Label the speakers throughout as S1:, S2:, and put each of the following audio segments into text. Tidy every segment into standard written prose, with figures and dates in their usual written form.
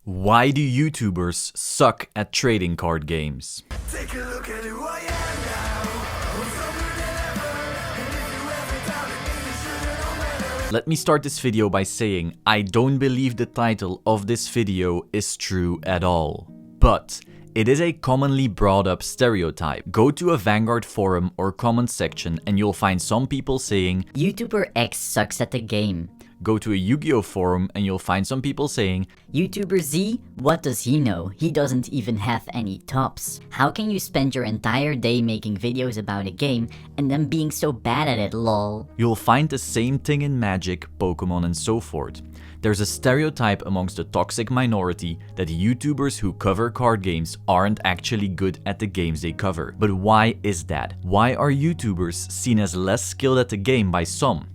S1: Why do YouTubers suck at trading card games?
S2: Take a look at who I am now. I'm stronger than ever. And if you ever doubted me, you should've known better.
S1: Let me start this video by saying I don't believe the title of this video is true at all. But it is a commonly brought up stereotype. Go to a Vanguard forum or comment section and you'll find some people saying
S3: YouTuber X sucks at the game.
S1: Go to a Yu-Gi-Oh forum and you'll find some people saying
S3: YouTuber Z? What does he know? He doesn't even have any tops. How can you spend your entire day making videos about a game and then being so bad at it, lol?
S1: You'll find the same thing in Magic, Pokemon and so forth. There's a stereotype amongst the toxic minority that YouTubers who cover card games aren't actually good at the games they cover. But why is that? Why are YouTubers seen as less skilled at the game by some?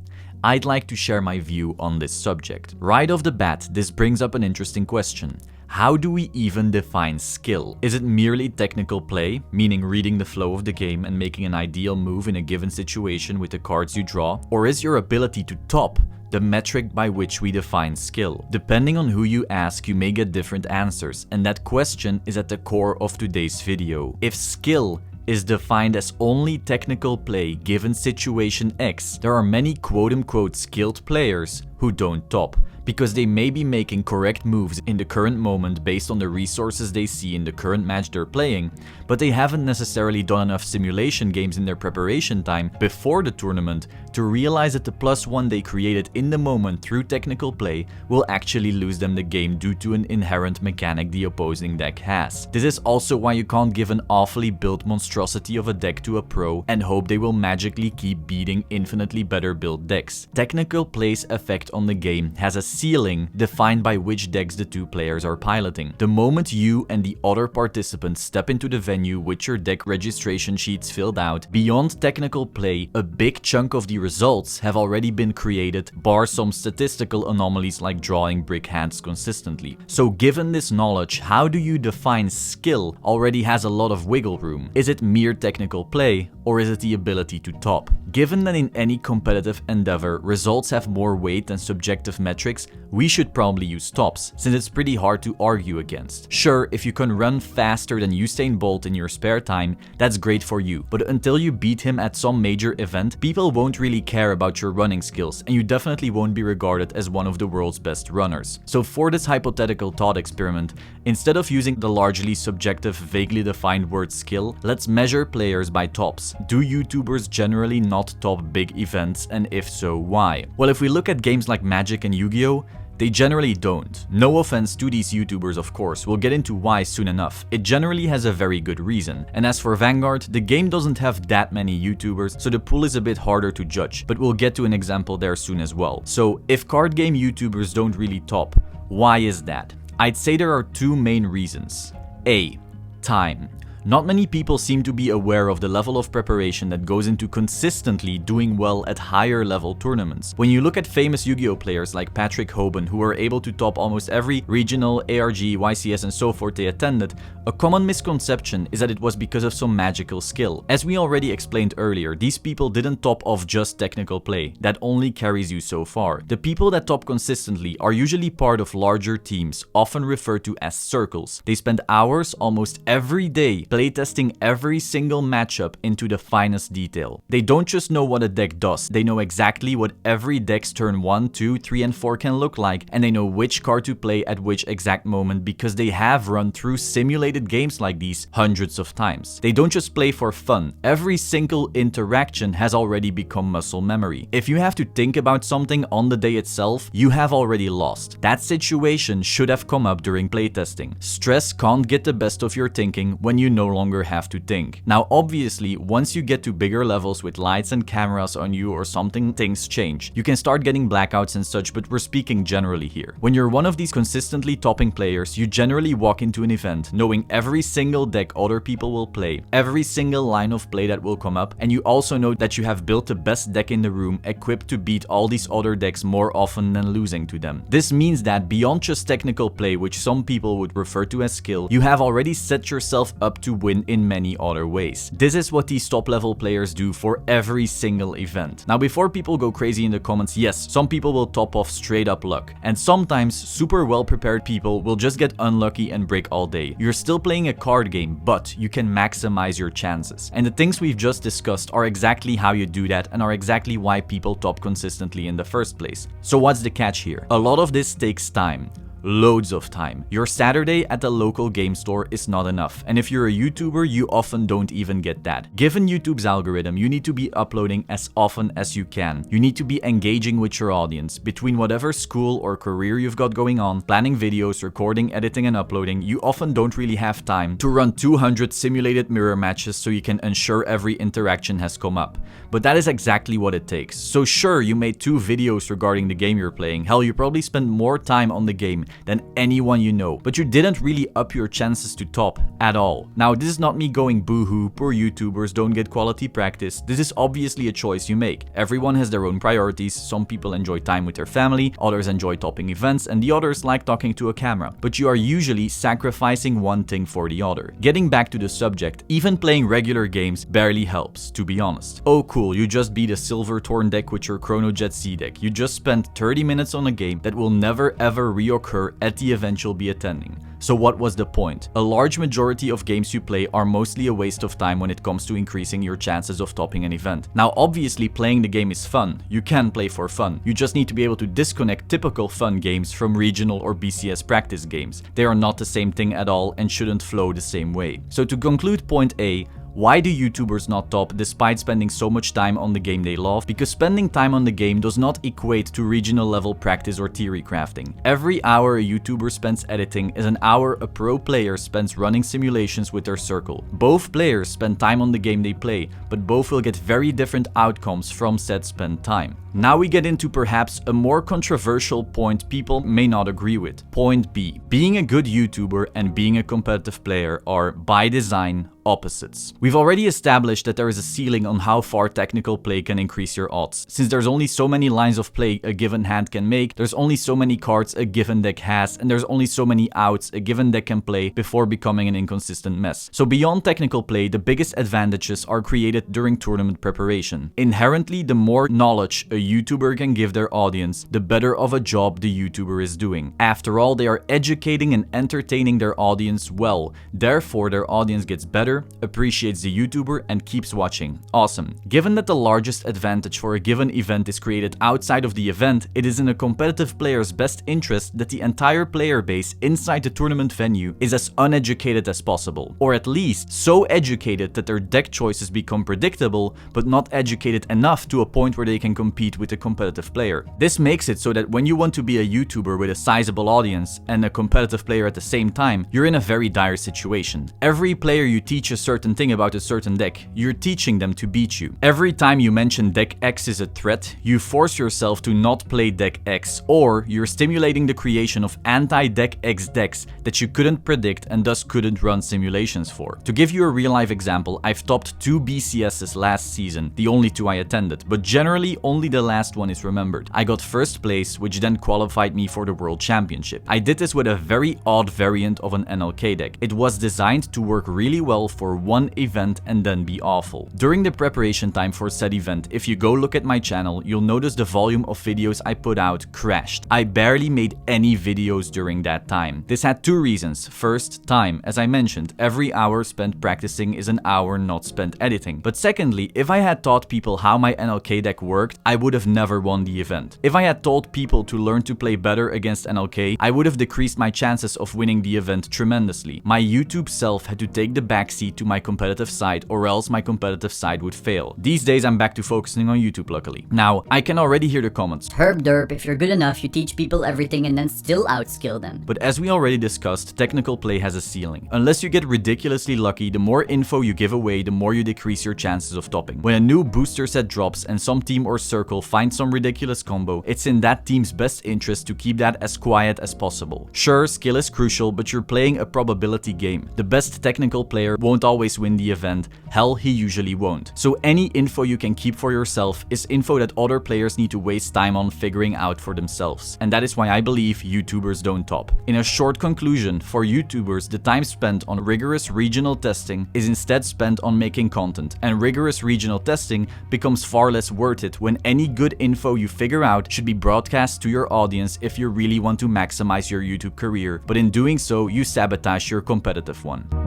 S1: I'd like to share my view on this subject. Right off the bat, this brings up an interesting question. How do we even define skill? Is it merely technical play, meaning reading the flow of the game and making an ideal move in a given situation with the cards you draw? Or is your ability to top the metric by which we define skill? Depending on who you ask, you may get different answers, and that question is at the core of today's video. If skill is defined as only technical play given situation X, there are many quote-unquote skilled players who don't top, because they may be making correct moves in the current moment based on the resources they see in the current match they're playing, but they haven't necessarily done enough simulation games in their preparation time before the tournament to realize that the +1 they created in the moment through technical play will actually lose them the game due to an inherent mechanic the opposing deck has. This is also why you can't give an awfully built monstrosity of a deck to a pro and hope they will magically keep beating infinitely better built decks. Technical play's effect on the game has a ceiling defined by which decks the two players are piloting. The moment you and the other participants step into the venue with your deck registration sheets filled out, beyond technical play, a big chunk of the results have already been created, bar some statistical anomalies like drawing brick hands consistently. So given this knowledge, how do you define skill already has a lot of wiggle room? Is it mere technical play, or is it the ability to top? Given that in any competitive endeavor, results have more weight than subjective metrics, we should probably use tops, since it's pretty hard to argue against. Sure, if you can run faster than Usain Bolt in your spare time, that's great for you, but until you beat him at some major event, people won't really care about your running skills, and you definitely won't be regarded as one of the world's best runners. So for this hypothetical thought experiment, instead of using the largely subjective, vaguely defined word skill, let's measure players by tops. Do YouTubers generally not top big events, and if so, why? Well, if we look at games like Magic and Yu-Gi-Oh!, they generally don't. No offense to these YouTubers, of course, we'll get into why soon enough. It generally has a very good reason. And as for Vanguard, the game doesn't have that many YouTubers, so the pool is a bit harder to judge, but we'll get to an example there soon as well. So if card game YouTubers don't really top, why is that? I'd say there are two main reasons. A. Time. Not many people seem to be aware of the level of preparation that goes into consistently doing well at higher level tournaments. When you look at famous Yu-Gi-Oh players like Patrick Hoban, who were able to top almost every regional, ARG, YCS and so forth they attended, a common misconception is that it was because of some magical skill. As we already explained earlier, these people didn't top off just technical play. That only carries you so far. The people that top consistently are usually part of larger teams, often referred to as circles. They spend hours almost every day playtesting every single matchup into the finest detail. They don't just know what a deck does, they know exactly what every deck's turn 1, 2, 3 and 4 can look like, and they know which card to play at which exact moment because they have run through simulated games like these hundreds of times. They don't just play for fun. Every single interaction has already become muscle memory. If you have to think about something on the day itself, you have already lost. That situation should have come up during playtesting. Stress can't get the best of your thinking when you no longer have to think. Now obviously, once you get to bigger levels with lights and cameras on you or something, things change. You can start getting blackouts and such, but we're speaking generally here. When you're one of these consistently topping players, you generally walk into an event knowing every single deck other people will play, every single line of play that will come up, and you also know that you have built the best deck in the room, equipped to beat all these other decks more often than losing to them. This means that beyond just technical play, which some people would refer to as skill, you have already set yourself up to win in many other ways. This is what these top level players do for every single event. Now before people go crazy in the comments, yes, some people will top off straight up luck. And sometimes super well prepared people will just get unlucky and break all day. You're still playing a card game, but you can maximize your chances. And the things we've just discussed are exactly how you do that and are exactly why people top consistently in the first place. So what's the catch here? A lot of this takes time. Loads of time. Your Saturday at the local game store is not enough, and if you're a YouTuber, you often don't even get that. Given YouTube's algorithm, you need to be uploading as often as you can. You need to be engaging with your audience. Between whatever school or career you've got going on, planning videos, recording, editing and uploading, you often don't really have time to run 200 simulated mirror matches so you can ensure every interaction has come up. But that is exactly what it takes. So sure, you made 2 videos regarding the game you're playing. Hell, you probably spent more time on the game than anyone you know, but you didn't really up your chances to top at all. Now, this is not me going boohoo, poor YouTubers don't get quality practice. This is obviously a choice you make. Everyone has their own priorities. Some people enjoy time with their family, others enjoy topping events, and the others like talking to a camera. But you are usually sacrificing one thing for the other. Getting back to the subject, even playing regular games barely helps, to be honest. Oh cool, you just beat a Silver Torn deck with your Chronojet C deck. You just spent 30 minutes on a game that will never ever reoccur at the event you'll be attending. So what was the point? A large majority of games you play are mostly a waste of time when it comes to increasing your chances of topping an event. Now obviously playing the game is fun. You can play for fun. You just need to be able to disconnect typical fun games from regional or BCS practice games. They are not the same thing at all and shouldn't flow the same way. So to conclude point A, why do YouTubers not top despite spending so much time on the game they love? Because spending time on the game does not equate to regional level practice or theory crafting. Every hour a YouTuber spends editing is an hour a pro player spends running simulations with their circle. Both players spend time on the game they play, but both will get very different outcomes from said spent time. Now we get into perhaps a more controversial point people may not agree with. Point B. Being a good YouTuber and being a competitive player are, by design, opposites. We've already established that there is a ceiling on how far technical play can increase your odds. Since there's only so many lines of play a given hand can make, there's only so many cards a given deck has, and there's only so many outs a given deck can play before becoming an inconsistent mess. So beyond technical play, the biggest advantages are created during tournament preparation. Inherently, the more knowledge a YouTuber can give their audience, the better of a job the YouTuber is doing. After all, they are educating and entertaining their audience well. Therefore, their audience gets better, appreciates the YouTuber, and keeps watching. Awesome. Given that the largest advantage for a given event is created outside of the event, it is in a competitive player's best interest that the entire player base inside the tournament venue is as uneducated as possible. Or at least so educated that their deck choices become predictable, but not educated enough to a point where they can compete with a competitive player. This makes it so that when you want to be a YouTuber with a sizable audience and a competitive player at the same time, you're in a very dire situation. Every player you teach a certain thing about a certain deck, you're teaching them to beat you. Every time you mention deck X is a threat, you force yourself to not play deck X, or you're stimulating the creation of anti-deck X decks that you couldn't predict and thus couldn't run simulations for. To give you a real life example, I've topped 2 BCSs last season, the only 2 I attended, but generally only the last one is remembered. I got first place, which then qualified me for the World Championship. I did this with a very odd variant of an NLK deck. It was designed to work really well for one event and then be awful. During the preparation time for said event, if you go look at my channel, you'll notice the volume of videos I put out crashed. I barely made any videos during that time. This had 2 reasons. First, time. As I mentioned, every hour spent practicing is an hour not spent editing. But secondly, if I had taught people how my NLK deck worked, I would have never won the event. If I had told people to learn to play better against NLK, I would have decreased my chances of winning the event tremendously. My YouTube self had to take the backseat to my competitive side, or else my competitive side would fail. These days I'm back to focusing on YouTube, luckily. Now, I can already hear the comments.
S3: Herb derp, if you're good enough, you teach people everything and then still outskill them.
S1: But as we already discussed, technical play has a ceiling. Unless you get ridiculously lucky, the more info you give away, the more you decrease your chances of topping. When a new booster set drops and some team or circle finds some ridiculous combo, it's in that team's best interest to keep that as quiet as possible. Sure, skill is crucial, but you're playing a probability game. The best technical player won't always win the event, hell, he usually won't. So any info you can keep for yourself is info that other players need to waste time on figuring out for themselves. And that is why I believe YouTubers don't top. In a short conclusion, for YouTubers, the time spent on rigorous regional testing is instead spent on making content, and rigorous regional testing becomes far less worth it when any good info you figure out should be broadcast to your audience if you really want to maximize your YouTube career, but in doing so, you sabotage your competitive one.